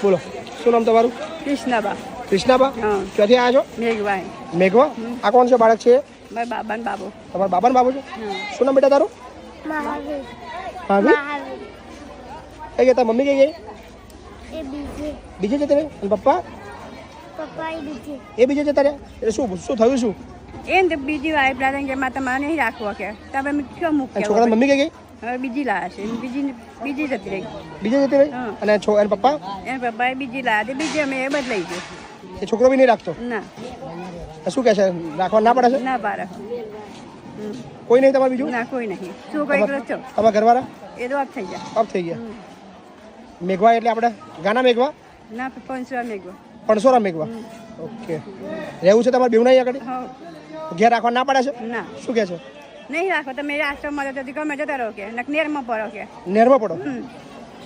બોલો શું નામ તમારું? કૃષ્ણાબા. કૃષ્ણાબા, ક્યાંથી આવ્યા છો? મેઘભાઈ. મેઘવા. આ કોણ છે બાળક છે? મારા બાબા ને બાબુ. તમારા બાબાનો બાબુ છે? શું નામ બેટા તારું? મહાવીર. ભાભી કઈ ગયા? મમ્મી કઈ ગઈ? એ બીજે. બીજે જતા રહ્યા? અને પપ્પા પપ્પા એ બીજે. એ બીજે જતા રહ્યા? એટલે શું થયું? શું એમ તો બીજી વાર દાદા કે માતા મારે નહીં રાખવો કે તમે ક્યાં મૂક્યા? છોકરાની મમ્મી કઈ ગઈ? હવે બીજી લાયા છે. બીજી જતી રહી. બીજે જતી રહી? અને એના પપ્પા? એના પપ્પાએ બીજી લાયા તે બીજી અમે એ બદલાઈ ગઈ. એ છોકરો બી નહીં રાખતો? ના. શું કહે છે? રાખવા ના પડે છે? ના પાડે. કોઈ નહીં તમારે બીજું? ના કોઈ નહીં. શું કઈ કરો છો? તમારા ઘરવાળા એ તો થઈ ગયા. અપ થઈ ગયા. મેઘવા એટલે આપણે ગાના મેઘવા? ના 500 મેઘવા. 500 મેઘવા. ઓકે. રહેવું છે તમારે બેવ નહીં આગળ? ઘેર રાખવા ના પડે છે? ના. શું કહે છે? નહીં રાખો તમે આશ્રમમાં જતો ગમે જતા રહો કે નેરમાં પડો કે નેરમાં પડો.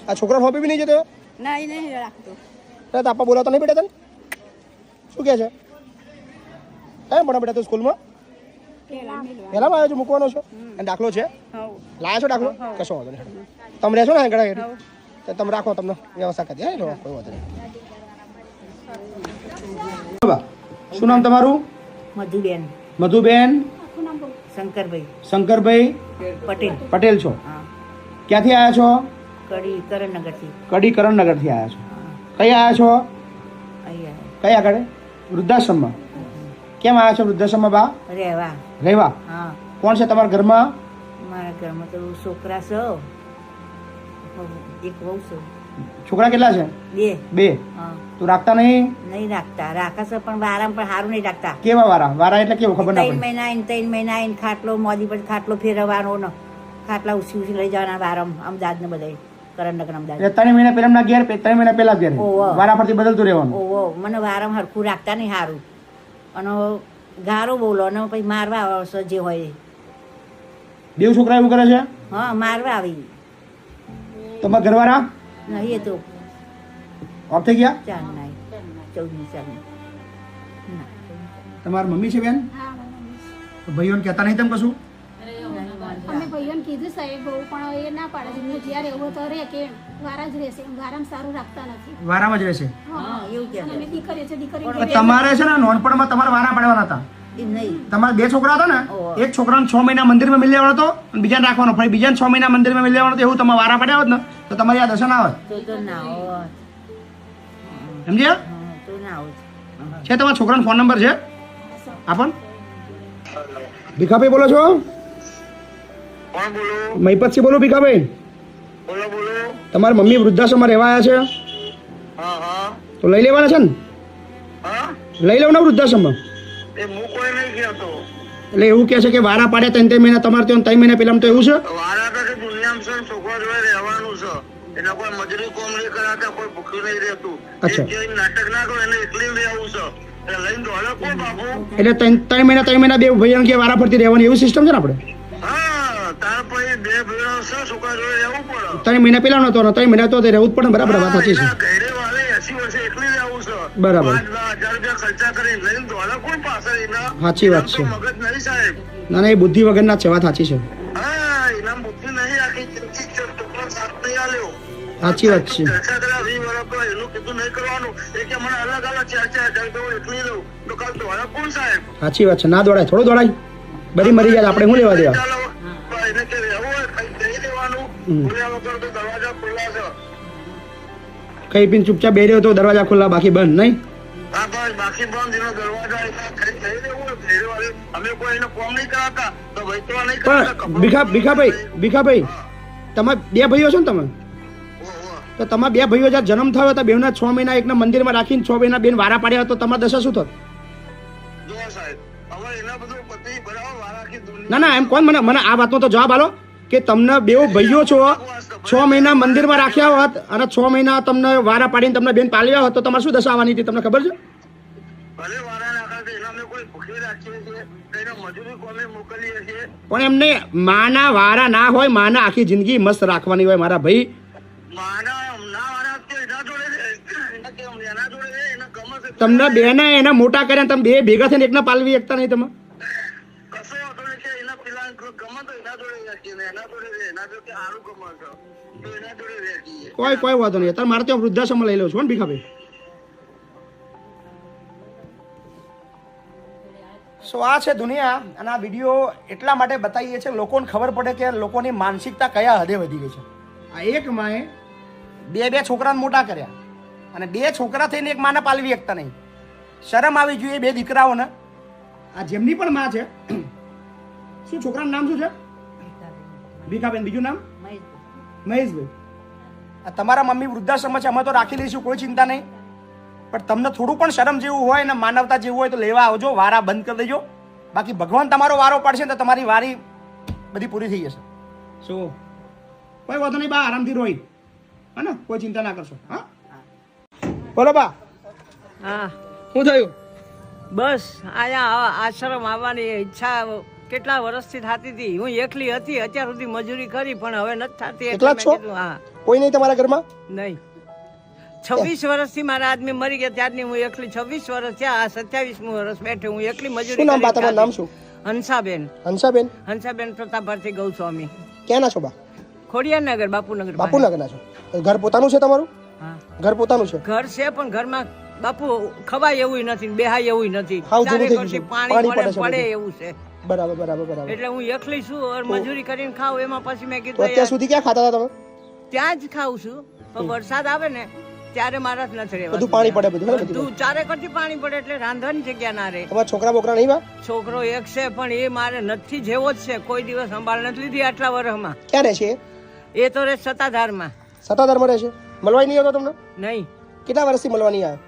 આ છોકરા હોબી બી નહીં જતો? ના એ નહીં રાખતો. તાપા બોલાવતો નહીં બેટા તને? શું કહે છે? કયા ભણા બેટા તું સ્કૂલમાં? પહેલામાં આવ્યો છો? મૂકવાનો છો? અને દાખલો છે? લાયા છો દાખલો? કશો વાંધો નહીં. તમે રહેશો ને આગળ તો તમે રાખો, તમને વ્યવસ્થા કરી દે. કોઈ વાંધો નહીં. શું નામ તમારું? મધુબેન. મધુબેન. શંકરભાઈ. શંકરભાઈ પટેલ. પટેલ છો? હા. ક્યાંથી આવ્યા છો? કડી કરણનગરથી. કડી કરણનગરથી આવ્યા છો? કઈ આવ્યા છો? અહીંયા કઈ આગળ? વૃદ્ધાશ્રમમાં. કેમ આવ્યા છો વૃદ્ધાશ્રમમાં બા? રહેવા. રહેવા. હા. કોણ છે તમારા ઘરમાં? મારા ઘરમાં તો છોકરા છે, એક વહુ છે. છોકરા કેટલા છે? 2. 2. હા. તું રાખતા નહીં? નહીં રાખતા. રાખે છે પણ વારામાં પણ સારું નહીં રાખતા. કેવા વારા? વારા એટલે કેવું? ખબર ના 3 પડે. મહિના આવીને 3 મહિના આવીને ખાટલો મોદી પર ખાટલો ફેરવવાનો ને ખાટલા ઉછી લઈ જવાના વારામાં અમદાવાદ ને બધા કરણનગર અમદાવાદ. એટલે 3 મહિના પહેલા ઘેર, 3 મહિના પહેલા ઘેર. ઓહો. વારા ફરતી બદલતું રહેવાનું. ઓહો મને વારામાં હરખું રાખતા નહીં સારું. અને ગારો બોલો અને પછી મારવા આવશે જે હોય. બેવ છોકરા એવું કરે છે? હા મારવા આવી. તમારા ઘરવાળા નહીં એ તો ઓફ થઈ ગયા? 4 ના 14 સાલ. તમારી મમ્મી છે બેન? હા તો ભાઈઓને કહેતા નહીં તમે કશું? અમે ભાઈઓને કીધું સાહેબ બહુ પણ એ ના પાડે છે. એમને જ્યારે એવું તો રહે કે વારા જ રહેશે. વારામાં સારું રાખતા નથી. વારામાં જ રહેશે. હા એવું કે અને અમે દીકરીઓ છે દીકરીઓ પણ તમારે છે ને નાનપણમાં તમારે વારા પાડવાના હતા. એમ નહીં. તમારે 2 છોકરા હતા ને? ઓહો. એક છોકરાને 6 મહિના મંદિરમાં મિલી લેવાનો હતો અને બીજાને રાખવાનો. ફરી બીજાને 6 મહિના મંદિરમાં મિલી લેવાનો હતો. એવું તમે વારા પાડ્યા હોત ને તો તમારી આ દશા ના આવત. તો ના હોત. સમજ્યા? હા તો ના હોત. છે તમારા છોકરાનો ફોન નંબર છે? આપણ. ભીખાભાઈ બોલો છો? કોણ બોલો? મહિપતસિંહ બોલો. ભીખાભાઈ, બોલો બોલો. તમારી મમ્મી વૃદ્ધાશ્રમમાં રહેવા આવ્યા છે હા હા તો લઈ લેવાના છે ને? હા લઈ લેવાના વૃદ્ધાશ્રમમાં? એ હું કોઈ નહીં કહેતો. એટલે એવું કહે છે કે વારા પાડ્યા 3 મહિના તમારે ત્યાં 3 મહિના પહેલા તો એવું છે? વારા તો કે દુનિયામાં છે ને છોકરા જોડે રહેવાનું છે. એટલે કોઈ મજૂરી કોમ નહીં કરાતા, કોઈ ભૂખ્યું નહીં રહેતું. અચ્છા. જે નાટક ના કરો એને એકલી રહેવું છે. એટલે લઈને દોડે કોણ બાપુ? એટલે 3 મહિના 2 ભાઈઓ કે વારા ફરતી રહેવાની એવું સિસ્ટમ છે ને આપણે? હા તાર પછી 2 ભાઈઓ છે છોકરા જોડે રહેવું પડે. 3 મહિના પહેલા નતો ને 3 મહિના તો તે રહેવું જ પડે ને. બરાબર, વાત સાચી છે. એના ઘરે વાળે 80 વર્ષે એકલી રહેવું છે. બરાબર. 5,000 રૂપિયા ખર્ચા કરીને લઈને દોડે કોણ પાછળ એના? સાચી વાત છે. એમ તો મગજ નહીં સાહેબ. ના ના, એ બુદ્ધિ વગરના જ છે. વાત સાચી છે. હા એના બુદ્ધિ નહીં આખી જિંદગી છે. છોકરો સાથ નહીં આલ્યો. સાચી વાત છે. ચર્ચા કર્યા 20 વર્ષ તો એનું કીધું નહીં કરવાનું. એ કે મને અલગ અલગ 4-4 હજાર એકલી રહું તો કાલ દોડા કોણ સાહેબ? સાચી વાત છે. ના દોડાય, થોડું દોડાય. બરી મરી જાય આપણે શું લેવા દેવા? ચાલો એને કે રહેવું હોય કઈ જઈ દેવાનું. બોલ્યા વગર તો દરવાજા ખુલ્લા છે. કઈ પીને ચૂપચાપ બેહી રહ્યો તો દરવાજા ખુલ્લા, બાકી બંધ નહીં? હા બસ બાકી બંધ. એનો દરવાજા કઈ જઈ દેવું હોય ફેરવાળી. અમે કોઈ એને કોમ નહીં કરાતા તો ભાઈ તો નહીં કરાતા. પણ ભીખાભાઈ તમારે 2 ભાઈઓ છો ને તમે? તો તમારા 2 ભાઈઓ જ્યારે જન્મ થયો હતા, બેવના 6 મહિના એકના મંદિરમાં રાખીને 6 મહિના બેન વારા પાડ્યા હતો, તમારી દશા શું થત? જો સાહેબ હવે એના બધું પતિ બરાબર વારા આખી દુનિયા. ના ના, એમ કોણ મને આ વાતનો તો જવાબ આલો કે તમને 2 ભાઈઓ છો, 6 મહિના મંદિરમાં રાખ્યા હોત અને 6 મહિના તમને વારા પાડીને તમને બેન પાલ્યા હોત તો તમારે શું દશા આવવાની હતી તમને ખબર છે? ભલે વારા નાખા તો એના અમે કોઈ ભૂખી રાખીએ છીએ, કઈને મજૂરી કોમે મોકલીએ છીએ. પણ એમને માના વારા ના હોય, માના આખી જિંદગી મસ્ત રાખવાની હોય મારા ભાઈ. માના ના વારા તો એના જોડે એના કેમ એના જોડે એના ગમે છે. તમને બેને એને મોટા કર્યા, તમે 2 ભેગા થઈને એકના પાલવી એકતા નહીં તમે? કશો હતો ને કે એના પેલા ગમે તો એના જોડે રાખીએ ને એના જોડે એના જોડે સારું ગમે છે. તો એના જોડે રહેતી છે. કોઈ વાંધો નહીં. અત્યારે મારે ત્યાં વૃદ્ધાશ્રમમાં લઈ લઉં છું ને ભીખાભાઈ. સો આ છે દુનિયા. અને આ વિડીયો એટલા માટે બતાવીએ છીએ લોકોને ખબર પડે કે લોકોની માનસિકતા કયા હદે વધી ગઈ છે. આ એક માએ બે છોકરાને મોટા કર્યા અને 2 છોકરા થઈને એક માને પાલવી શકતા નહીં. શરમ આવી જોઈએ 2 દીકરાઓને. આ જેમની પણ માં છે. શું છોકરાનું નામ શું છે? ભીખાબેન. બીજું નામ? મહેશભાઈ. આ તમારા મમ્મી વૃદ્ધાશ્રમમાં છે, અમે તો રાખી લઈશું, કોઈ ચિંતા નહીં. પણ તમને થોડું પણ શરમ જેવું હોય ને માનવતા જેવું હોય તો લેવા આવજો. વારા બંધ કરી દેજો. બાકી ભગવાન તમારો વારો પડશે ને તો તમારી વારી બધી પૂરી થઈ જશે. શું કોઈ વાંધો નહીં બા, આરામથી રોઈ, હા ને, કોઈ ચિંતા ના કરશો. હા બોલો બા. હા શું થયું? બસ અહીંયા આશ્રમ આવવાની ઈચ્છા કેટલા વર્ષથી થતી હતી. હું એકલી હતી અત્યાર સુધી મજૂરી કરી પણ હવે નથી થતી. એકલા જ છો? હા. કોઈ નહીં તમારા ઘરમાં? નહીં. 26 વર્ષથી મારા આદમી મરી ગયા ત્યારની હું એકલી. 26 વર્ષ થયા, આ 27મું વર્ષ બેઠે હું એકલી મજૂરી. શું નામ બા તમારું? નામ શું? હંસાબેન. હંસાબેન. હંસાબેન પ્રતાપભાઈ ગૌસ્વામી. ક્યાંના છો બા? ખોડિયારનગર, બાપુનગર. બાપુનગરના છો? ઘર પોતાનું છે તમારું? હા, ઘર પોતાનું છે. ઘર છે પણ ઘરમાં બાપુ ખવાય એવું નથી, બેહાય એવું નથી. હાવ જૂનું થઈ ચારે ગયું છે. પાણી પાણી પડે પડે પડે છે. એવું છે. બરાબર બરાબર બરાબર. એટલે હું એકલી છું ઓર મજૂરી કરીને ખાઉં. એમાં પછી મેં તો કીધું અત્યાર સુધી ક્યાં ખાતા હતા તમે? ત્યાં જ ખાઉં છું પણ વરસાદ આવે ને ત્યારે મારા જ નથી રહેવાતું. બધું પાણી પડે બધું, હે ને? બધું ચારે કરતી પાણી પડે એટલે રાંધવાની જગ્યા ના રહે. તમારા છોકરા બોકરા નહીં બા? છોકરો એક છે પણ એ મારે નથી જેવો જ છે. કોઈ દિવસ સંભાળ નથી લીધી આટલા વર્ષમાં. ક્યાં રહે છે? એ તો રહે સત્તાધારમાં. સત્તાધારમાં રહે છે? મળવાય નહીં આવતો તમને? નહીં. કેટલા વર્ષથી મળવા નહીં આવ્યો?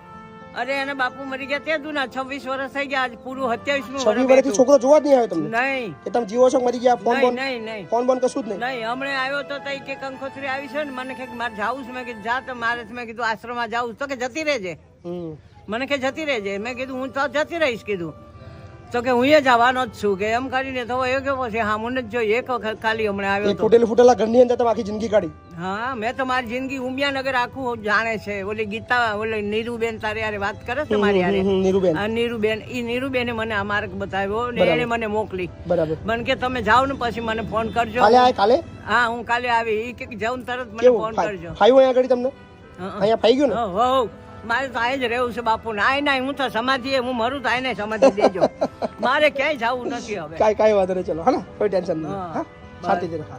અરે એને બાપુ મરી ગયા તે દુના 26 વર્ષ થઈ ગયા. આજ પૂરું 27મું 26 વર્ષથી છોકરો જોવા જ નહીં આવ્યો તમને? નહીં કે તમે જીવો છો કે મરી ગયા? ફોન બોન નહીં નહીં ફોન બોન કશું જ નહીં? નહીં. હમણાં આવ્યો તો તઈ કે કંકોત્રી આવી છે ને મને કે મારે જાવું છે. મેં કીધું જા તો મારે મેં કીધું આશ્રમમાં જાવું તો કે જતી રહેજે. મને કે જતી રહેજે. મેં કીધું હું તો જતી રહીશ કીધું. તો કે હું એ જવાનો જ છું કે એમ કરીને તો એ કેવો છે હા મને જ જોઈ એક વખત ખાલી હમણાં આવ્યો તો. ફૂટેલા ઘરની અંદર તમે આખી જિંદગી કાઢી? હા મેં તો મારી જિંદગી ઉમિયાનગર આખું જાણે છે. ઓલી ગીતા ઓલી નીરુબેન તારે યારે વાત કરે છે મારી યારે. નીરુબેન. આ નીરુબેન ઈ નીરુબેને મને આ માર્ગ બતાવ્યો ને એને મને મોકલી. બરાબર. મને કે તમે જાઓ ને પછી મને ફોન કરજો. કાલે આય કાલે? હા હું કાલે આવી. ઈ કે જાઉં તરત મને ફોન કરજો. ફાયું અહીંયા આગળ તમને? અહીંયા ફાઈ ગયું ને? હો મારે તો આય જ રહેવું છે બાપુ ને. આય ના હું તો સમાધિ હું મરું તો આય ને સમાધિ દેજો. મારે ક્યાંય જવું નથી હવે. કાંઈ વાંધો નહીં. ચલો હા ને, કોઈ ટેન્શન નહીં. હા શાંતિથી રહો.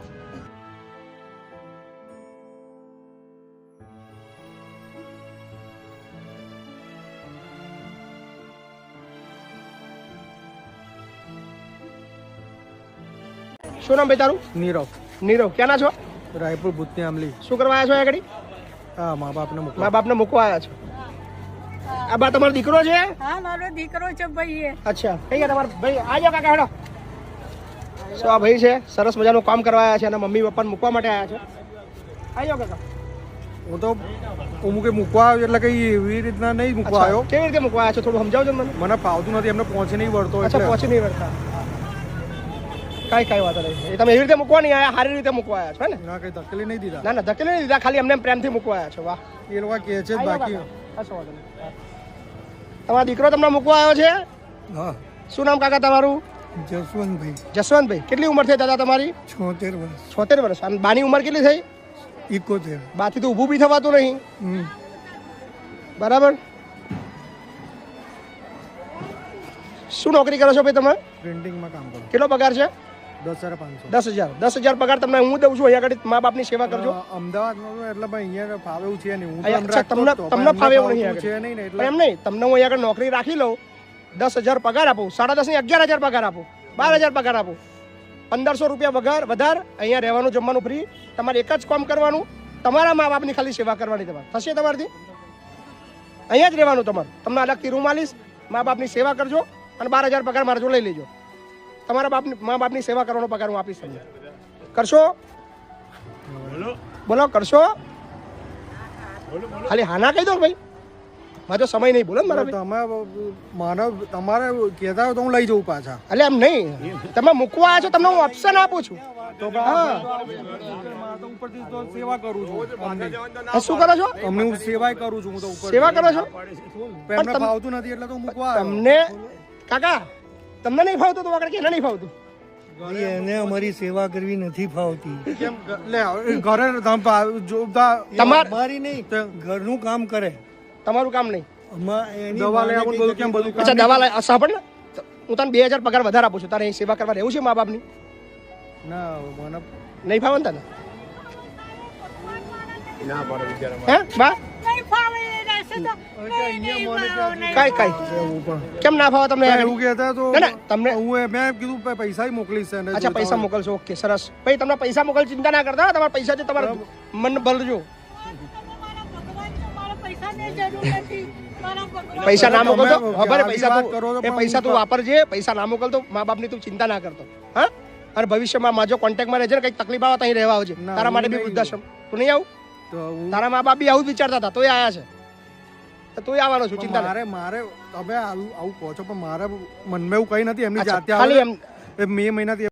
શું નામ ભાઈ તારું? નીરવ. નીરવ. ક્યાંના છો? રાયપુર ભૂતની આમલી. શું કરવા આવ્યા છો આગળ? હા, મા બાપને મૂકવા. મા બાપને મૂકવા આવ્યા છો? આ બા તમારો દીકરો છે? હા મારો દીકરો છે ભાઈ. અચ્છા કઈ ગયા તમારા ભાઈ? આજો કાકા હેડો. સો આ ભાઈ છે, સરસ મજાનું કામ કરવા આવ્યા છે અને મમ્મી પપ્પાને મૂકવા માટે આવ્યા છે. આજો કાકા. હું તો મૂકે મૂકવા આવ્યો એટલે કઈ એવી રીતના નહીં મૂકવા અચ્છા, આવ્યો. કેવી રીતે મૂકવા આવ્યા છો થોડું સમજાવજો મને. મને ફાવતું નથી, એમને પહોંચી નહીં વળતો. અચ્છા એટલે પહોંચી નહીં વળતા. કાંઈ વાત નહીં. એ તમે એવી રીતે મૂકવા નહીં આવ્યા, સારી રીતે મૂકવા આવ્યા છો ને? ના કઈ તકલીફ નહીં દીધા. ના ના ધકેલી નહીં દીધા, ખાલી અમને પ્રેમથી મૂકવા આવ્યા છો. વાહ. એ લોકો કહે છે જ બાકી. કશો વાંધો નહીં. તમારો દીકરો તમને મૂકવા આવ્યો છે? હા. શું નામ કાકા તમારું? જસવંતભાઈ. જસવંતભાઈ. કેટલી ઉંમર થઈ દાદા તમારી? 76 વર્ષ. 76 વર્ષ. અને બાની ઉંમર કેટલી થઈ? 71. બાથી તો ઊભું બી થવાતું નહીં. બરાબર. શું નોકરી કરો છો ભાઈ તમે? પ્રિન્ટિંગમાં કામ કરું. કેટલો પગાર છે? 10,500. 10,000. 10,000 પગાર તમને હું દઉં છું. અહીંયા આગળ મા બાપની સેવા કરજો. અમદાવાદમાં તો એટલે ભાઈ અહીંયા ફાવે એવું છે નહીં. હું તો અહીંયા અંદર તમને રાખતો જ તો, તમને પણ ફાવે એવું એમને નહીં ફાવતું છે નહીં ને પણ એટલે એમ નહીં, તમને હું અહીંયા આગળ નોકરી રાખી લઉં, 10,000 પગાર આપું, 10.5 ની 11,000 પગાર આપું, 12,000 પગાર આપું, 1,500 રૂપિયા પગાર વધાર, અહીંયા રહેવાનું જમવાનું ફ્રી, તમારે એક જ કામ કરવાનું, તમારા મા બાપની ખાલી સેવા કરવાની. તમારે થશે તમારાથી? અહીંયા જ રહેવાનું તમારે. તમને અલગથી રૂમ આલીશ, મા બાપની સેવા કરજો અને 12,000 પગાર મારા જો લઈ લેજો. તમારા મા બાપની સેવા કરવાનો પગાર હું આપીશ તમને. કરશો? બોલો કરશો? ખાલી હાના કહી દો ભાઈ, મારો સમય નહીં. બોલો ને મારા ભાઈ. તમારે કહેતા હોય તો હું લઈ જઉં પાછા. એટલે એમ નહીં, તમે મૂકવા આવ્યા છો, તમને હું ઓપ્શન આપું છું. હા ઉપરથી તો સેવા કરું છું. શું કરો છો? અમને હું સેવાય કરું છું. હું તો ઉપર સેવા કરો છો? એમને ફાવતું નથી એટલે તો મૂકવા આવ્યો. તમને કાકા તમને નહીં ફાવતું તો આગળ કે નહીં ફાવતું? એને અમારી સેવા કરવી નથી ફાવતી. કેમ લે ઘરે જોતા અમારી નહીં, ઘરનું કામ કરે. તમારું કામ નહીં. દવા લઈ આવું બધું કેમ બધું અચ્છા દવા લાય સાંભળ ને હું તને 2000 પગાર વધારે આપું છું તારે અહીં સેવા કરવા રહેવું છે મા બાપની ના મને નહીં ફાવે ને તને હે બા કઈ કેમ ના ફાવે તમને એવું કહેતા તો ના ના તમને હું મેં કીધું પૈસા મોકલીશ એને. અચ્છા પૈસા મોકલશો ઓકે સરસ ભાઈ તમને પૈસા મોકલ ચિંતા ના કરતા તમારા પૈસા છે તમારા મન ભરજો પૈસા ના મોકલતો ખબર પૈસા તું એ પૈસા તું વાપરજે પૈસા ના મોકલતો મા બાપની તું ચિંતા ના કરતો હા અને ભવિષ્યમાં માજો કોન્ટેક્ટમાં રહેજે ને કંઈક તકલીફ આવે તો અહીં રહેવા આવજે તારા માટે બી વૃદ્ધાશ્રમ તું નહીં આવું તારા મા બાપ બી આવું જ વિચારતા હતા તોય આયા છે તોય આવવાનો છું ચિંતા મારે તમે આવું કહો છો પણ મારે મનમાં એવું કઈ નથી એમની જાતે ખાલી એમ મે મહિનાથી